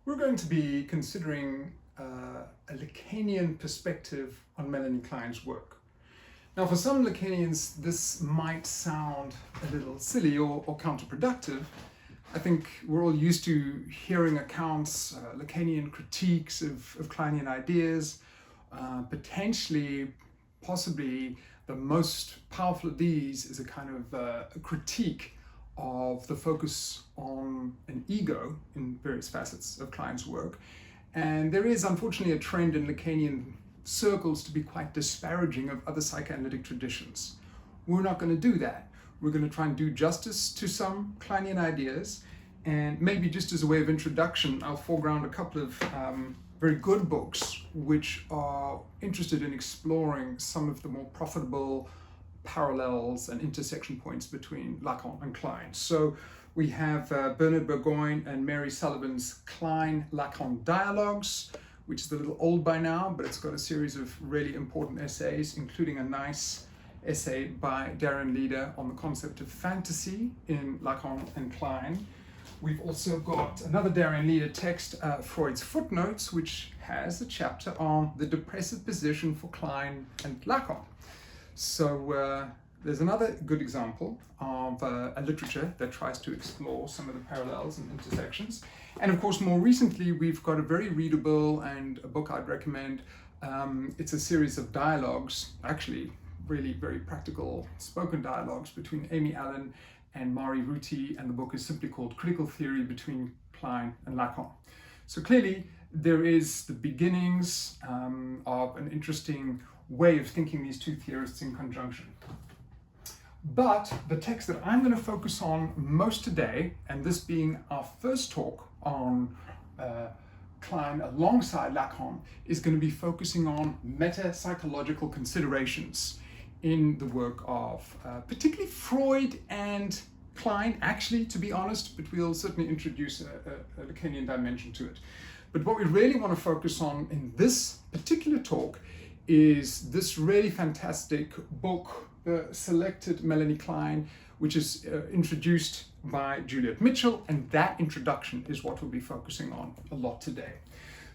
We're going to be considering a Lacanian perspective on Melanie Klein's work. Now, for some Lacanians, this might sound a little silly or counterproductive. I think we're all used to hearing accounts, Lacanian critiques of Kleinian ideas, possibly the most powerful of these is a kind of a critique of the focus on an ego in various facets of Klein's work. And there is unfortunately a trend in Lacanian circles to be quite disparaging of other psychoanalytic traditions. We're not going to do that. We're going to try and do justice to some Kleinian ideas, and maybe just as a way of introduction, I'll foreground a couple of very good books which are interested in exploring some of the more profitable parallels and intersection points between Lacan and Klein. So we have Bernard Burgoyne and Mary Sullivan's Klein-Lacan Dialogues, which is a little old by now, but it's got a series of really important essays, including a nice essay by Darren Leader on the concept of fantasy in Lacan and Klein. We've also got another Darren Leader text, Freud's Footnotes, which has a chapter on the depressive position for Klein and Lacan. So there's another good example of a literature that tries to explore some of the parallels and intersections. And of course, more recently, we've got a very readable and a book I'd recommend. It's a series of dialogues, actually really very practical spoken dialogues between Amy Allen and Mari Ruti, and the book is simply called Critical Theory Between Klein and Lacan. So clearly, there is the beginnings of an interesting way of thinking these two theorists in conjunction. But the text that I'm going to focus on most today, and this being our first talk on Klein alongside Lacan, is going to be focusing on metapsychological considerations in the work of particularly Freud and Klein, actually, to be honest, but we'll certainly introduce a Lacanian dimension to it. But what we really want to focus on in this particular talk is this really fantastic book, the Selected Melanie Klein, which is introduced by Juliet Mitchell, and that introduction is what we'll be focusing on a lot today.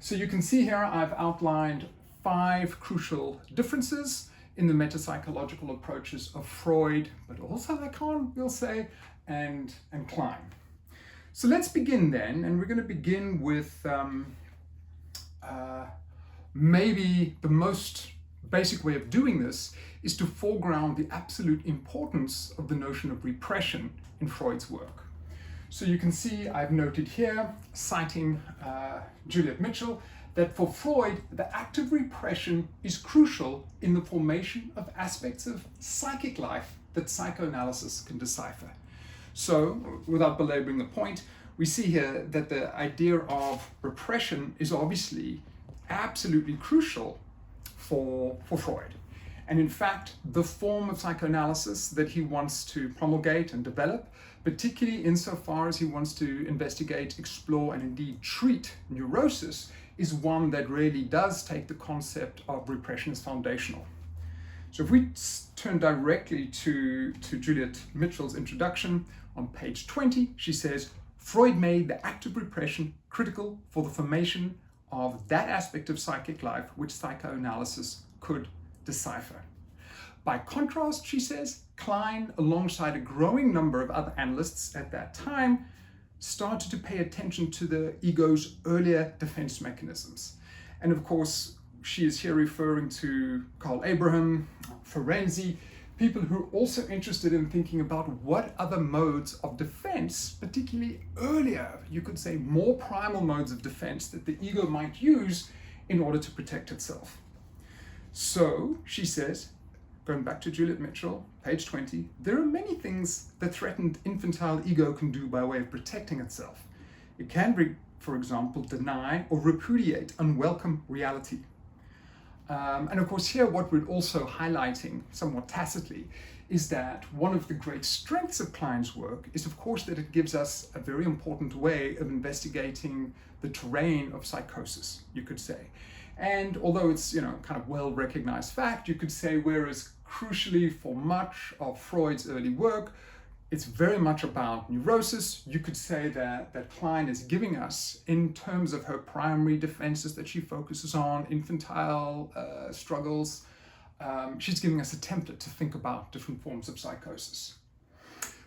So you can see here I've outlined 5 crucial differences in the metapsychological approaches of Freud, but also Lacan, we'll say, and Klein. So let's begin then, and we're going to begin with maybe the most basic way of doing this is to foreground the absolute importance of the notion of repression in Freud's work. So you can see I've noted here, citing Juliet Mitchell, that for Freud, the act of repression is crucial in the formation of aspects of psychic life that psychoanalysis can decipher. So, without belaboring the point, we see here that the idea of repression is obviously absolutely crucial for Freud. And in fact, the form of psychoanalysis that he wants to promulgate and develop, particularly insofar as he wants to investigate, explore, and indeed treat neurosis, is one that really does take the concept of repression as foundational. So if we turn directly to Juliet Mitchell's introduction on page 20, she says, Freud made the act of repression critical for the formation of that aspect of psychic life which psychoanalysis could decipher. By contrast, she says, Klein, alongside a growing number of other analysts at that time, started to pay attention to the ego's earlier defense mechanisms. And of course, she is here referring to Carl Abraham, Ferenczi, people who are also interested in thinking about what other modes of defense, particularly earlier, you could say more primal modes of defense that the ego might use in order to protect itself. So, she says, going back to Juliet Mitchell, page 20, there are many things the threatened infantile ego can do by way of protecting itself. It can, for example, deny or repudiate unwelcome reality. And of course here what we're also highlighting somewhat tacitly is that one of the great strengths of Klein's work is of course that it gives us a very important way of investigating the terrain of psychosis, you could say. And although it's kind of well recognized fact, you could say whereas crucially for much of Freud's early work, It's very much about neurosis. You could say that Klein is giving us, in terms of her primary defenses that she focuses on, infantile struggles, she's giving us a template to think about different forms of psychosis.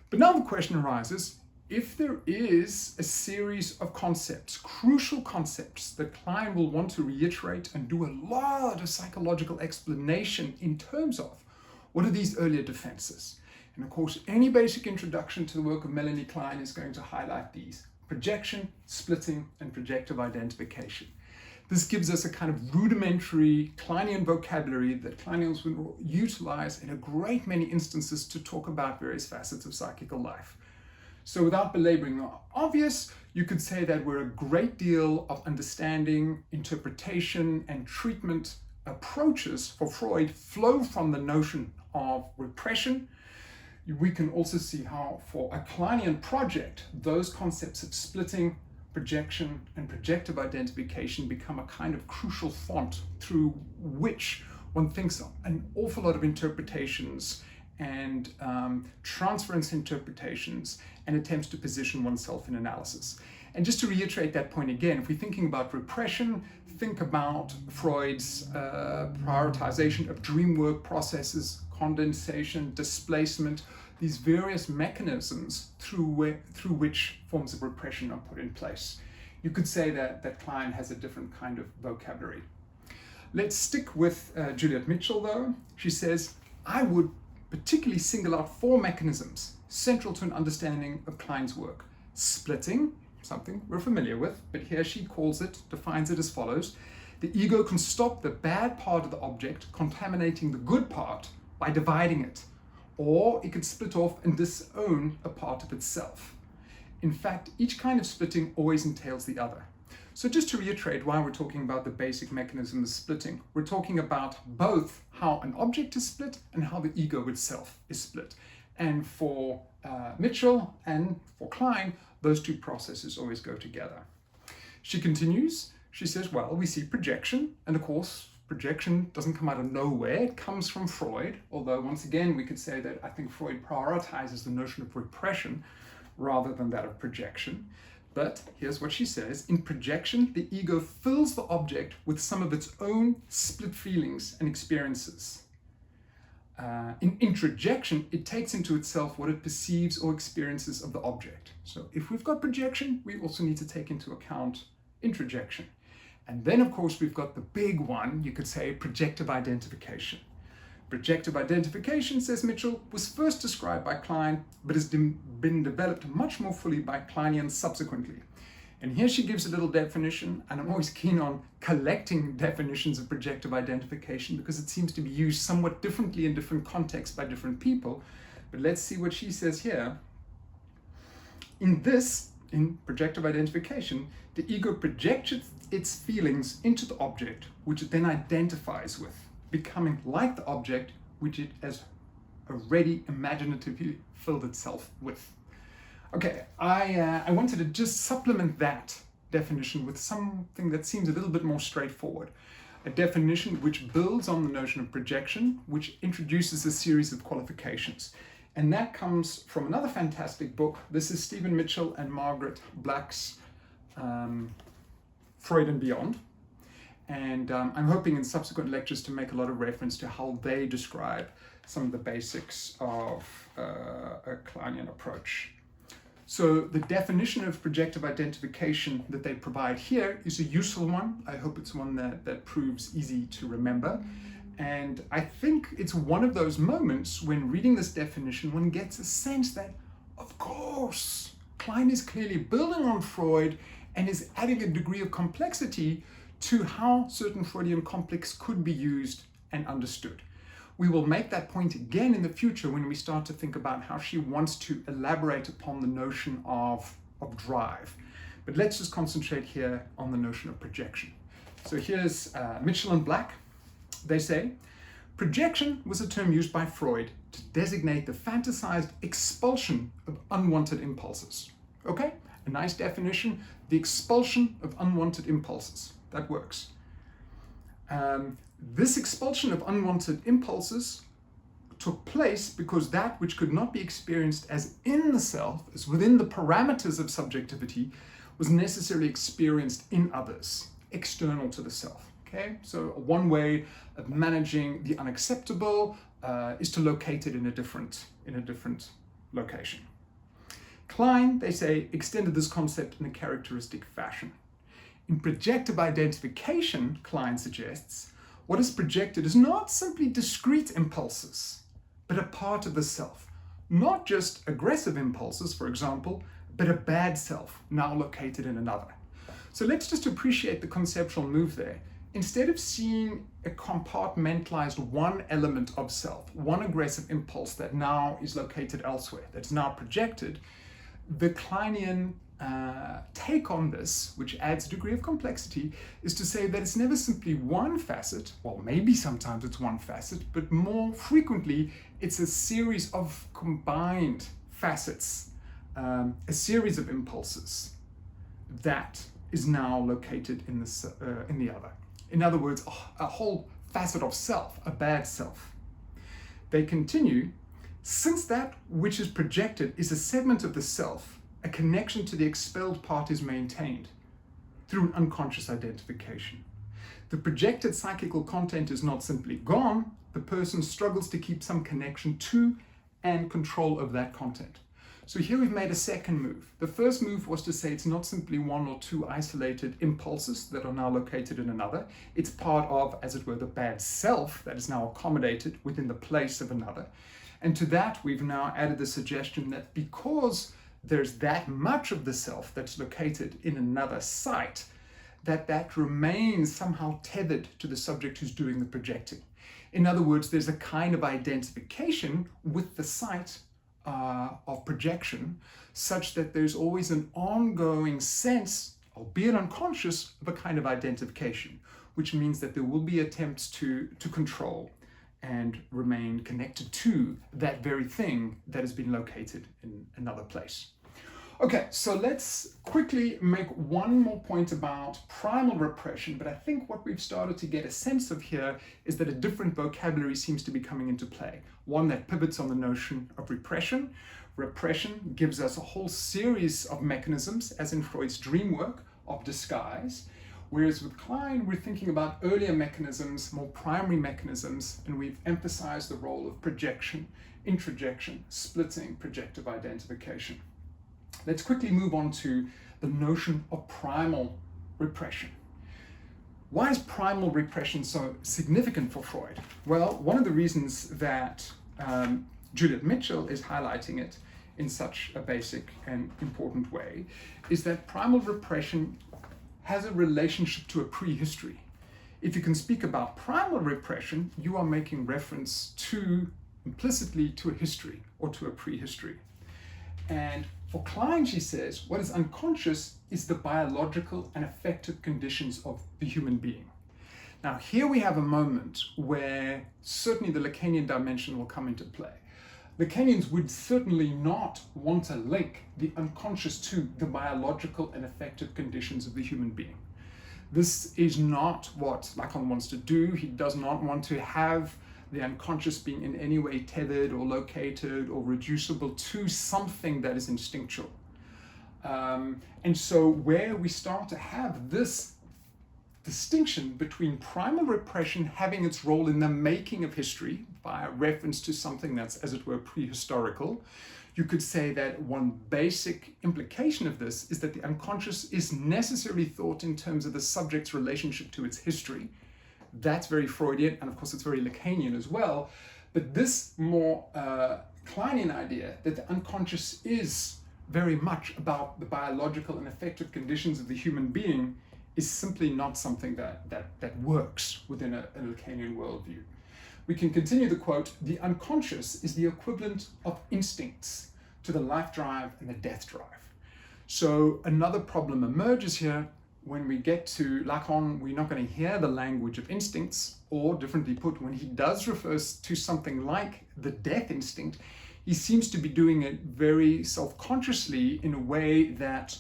But now the question arises, if there is a series of concepts, crucial concepts, that Klein will want to reiterate and do a lot of psychological explanation in terms of, what are these earlier defenses? And of course, any basic introduction to the work of Melanie Klein is going to highlight these: projection, splitting, and projective identification. This gives us a kind of rudimentary Kleinian vocabulary that Kleinians will utilize in a great many instances to talk about various facets of psychical life. So without belaboring the obvious, you could say that where a great deal of understanding, interpretation, and treatment approaches for Freud flow from the notion of repression, we can also see how for a Kleinian project, those concepts of splitting, projection, and projective identification become a kind of crucial font through which one thinks an awful lot of interpretations and transference interpretations and attempts to position oneself in analysis. And just to reiterate that point again, if we're thinking about repression, think about Freud's prioritization of dream work processes, condensation, displacement, these various mechanisms through which forms of repression are put in place. You could say that Klein has a different kind of vocabulary. Let's stick with Juliet Mitchell though. She says, I would particularly single out 4 mechanisms central to an understanding of Klein's work. Splitting, something we're familiar with, but here she defines it as follows: the ego can stop the bad part of the object contaminating the good part by dividing it, or it could split off and disown a part of itself. In fact, each kind of splitting always entails the other. So just to reiterate why we're talking about the basic mechanism of splitting, we're talking about both how an object is split and how the ego itself is split. And for Mitchell and for Klein, those two processes always go together. She continues, she says, well, we see projection, and of course, projection doesn't come out of nowhere, it comes from Freud, although once again we could say that I think Freud prioritizes the notion of repression rather than that of projection. But here's what she says: in projection, the ego fills the object with some of its own split feelings and experiences. In introjection, it takes into itself what it perceives or experiences of the object. So if we've got projection, we also need to take into account introjection. And then, of course, we've got the big one, you could say, projective identification. Projective identification, says Mitchell, was first described by Klein, but has been developed much more fully by Kleinians subsequently. And here she gives a little definition, and I'm always keen on collecting definitions of projective identification because it seems to be used somewhat differently in different contexts by different people. But let's see what she says here. In projective identification, the ego projects its feelings into the object, which it then identifies with, becoming like the object which it has already imaginatively filled itself with. Okay, I wanted to just supplement that definition with something that seems a little bit more straightforward. A definition which builds on the notion of projection, which introduces a series of qualifications. And that comes from another fantastic book. This is Stephen Mitchell and Margaret Black's Freud and Beyond. And I'm hoping in subsequent lectures to make a lot of reference to how they describe some of the basics of a Kleinian approach. So the definition of projective identification that they provide here is a useful one. I hope it's one that proves easy to remember. And I think it's one of those moments when reading this definition, one gets a sense that, of course, Klein is clearly building on Freud and is adding a degree of complexity to how certain Freudian conflicts could be used and understood. We will make that point again in the future when we start to think about how she wants to elaborate upon the notion of drive. But let's just concentrate here on the notion of projection. So here's Mitchell and Black. They say, projection was a term used by Freud to designate the fantasized expulsion of unwanted impulses. Okay, a nice definition, the expulsion of unwanted impulses. That works. This expulsion of unwanted impulses took place because that which could not be experienced as in the self, as within the parameters of subjectivity, was necessarily experienced in others, external to the self. Okay, so one way of managing the unacceptable is to locate it in a different location. Klein, they say, extended this concept in a characteristic fashion. In projective identification, Klein suggests, what is projected is not simply discrete impulses, but a part of the self. Not just aggressive impulses, for example, but a bad self, now located in another. So let's just appreciate the conceptual move there. Instead of seeing a compartmentalized one element of self, one aggressive impulse that now is located elsewhere, that's now projected, the Kleinian take on this, which adds a degree of complexity, is to say that it's never simply one facet, well, maybe sometimes it's one facet, but more frequently it's a series of combined facets, a series of impulses that is now located in the other. In other words, a whole facet of self, a bad self. They continue, since that which is projected is a segment of the self, a connection to the expelled part is maintained through an unconscious identification. The projected psychical content is not simply gone, the person struggles to keep some connection to and control of that content. So here we've made a second move. The first move was to say it's not simply one or two isolated impulses that are now located in another. It's part of, as it were, the bad self that is now accommodated within the place of another. And to that, we've now added the suggestion that because there's that much of the self that's located in another site, that remains somehow tethered to the subject who's doing the projecting. In other words, there's a kind of identification with the site of projection, such that there's always an ongoing sense, albeit unconscious, of a kind of identification, which means that there will be attempts to control and remain connected to that very thing that has been located in another place. Okay, so let's quickly make one more point about primal repression, but I think what we've started to get a sense of here is that a different vocabulary seems to be coming into play, one that pivots on the notion of repression. Repression gives us a whole series of mechanisms, as in Freud's dream work, of disguise, whereas with Klein, we're thinking about earlier mechanisms, more primary mechanisms, and we've emphasized the role of projection, introjection, splitting, projective identification. Let's quickly move on to the notion of primal repression. Why is primal repression so significant for Freud? Well, one of the reasons that Juliet Mitchell is highlighting it in such a basic and important way is that primal repression has a relationship to a prehistory. If you can speak about primal repression, you are making reference implicitly to a history or to a prehistory. And for Klein, she says, what is unconscious is the biological and affective conditions of the human being. Now, here we have a moment where certainly the Lacanian dimension will come into play. Lacanians would certainly not want to link the unconscious to the biological and affective conditions of the human being. This is not what Lacan wants to do. He does not want to have the unconscious being in any way tethered or located or reducible to something that is instinctual. And so where we start to have this distinction between primal repression having its role in the making of history via reference to something that's, as it were, prehistorical, you could say that one basic implication of this is that the unconscious is necessarily thought in terms of the subject's relationship to its history. That's very Freudian, and of course it's very Lacanian as well. But this more Kleinian idea that the unconscious is very much about the biological and affective conditions of the human being is simply not something that works within a Lacanian worldview. We can continue the quote, the unconscious is the equivalent of instincts to the life drive and the death drive. So another problem emerges here. When we get to Lacan, we're not going to hear the language of instincts, or differently put, when he does refer to something like the death instinct, he seems to be doing it very self-consciously in a way that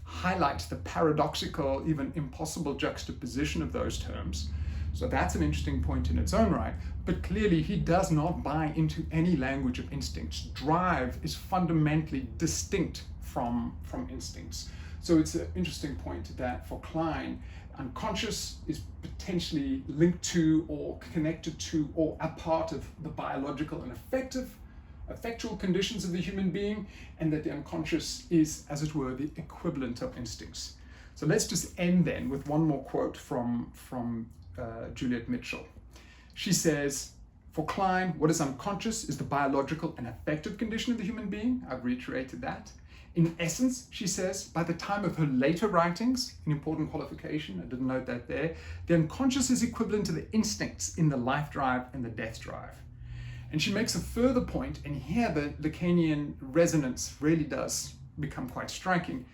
highlights the paradoxical, even impossible juxtaposition of those terms. So that's an interesting point in its own right, but clearly he does not buy into any language of instincts. Drive is fundamentally distinct from instincts. So it's an interesting point that for Klein, unconscious is potentially linked to or connected to or a part of the biological and affectual conditions of the human being, and that the unconscious is, as it were, the equivalent of instincts. So let's just end then with one more quote from Juliet Mitchell. She says, for Klein, what is unconscious is the biological and affective condition of the human being. I've reiterated that. In essence, she says, by the time of her later writings, an important qualification, I didn't note that there, the unconscious is equivalent to the instincts in the life drive and the death drive. And she makes a further point, and here the Lacanian resonance really does become quite striking.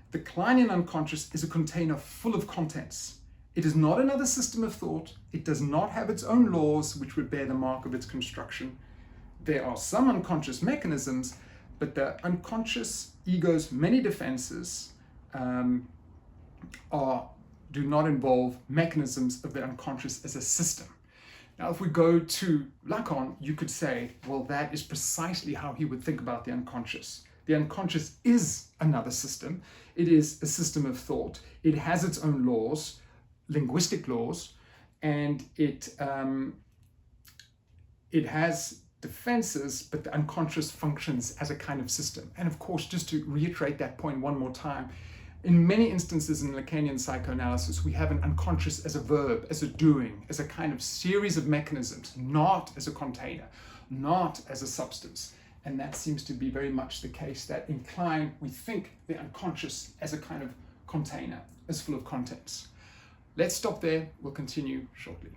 The Kleinian unconscious is a container full of contents. It is not another system of thought. It does not have its own laws which would bear the mark of its construction. There are some unconscious mechanisms, but the unconscious ego's many defenses do not involve mechanisms of the unconscious as a system. Now, if we go to Lacan, you could say, well, that is precisely how he would think about the unconscious. The unconscious is another system. It is a system of thought. It has its own laws, linguistic laws, and it has defenses, but the unconscious functions as a kind of system. And of course, just to reiterate that point one more time, in many instances in Lacanian psychoanalysis, we have an unconscious as a verb, as a doing, as a kind of series of mechanisms, not as a container, not as a substance. And that seems to be very much the case, that in Klein, we think the unconscious as a kind of container, as full of contents. Let's stop there. We'll continue shortly.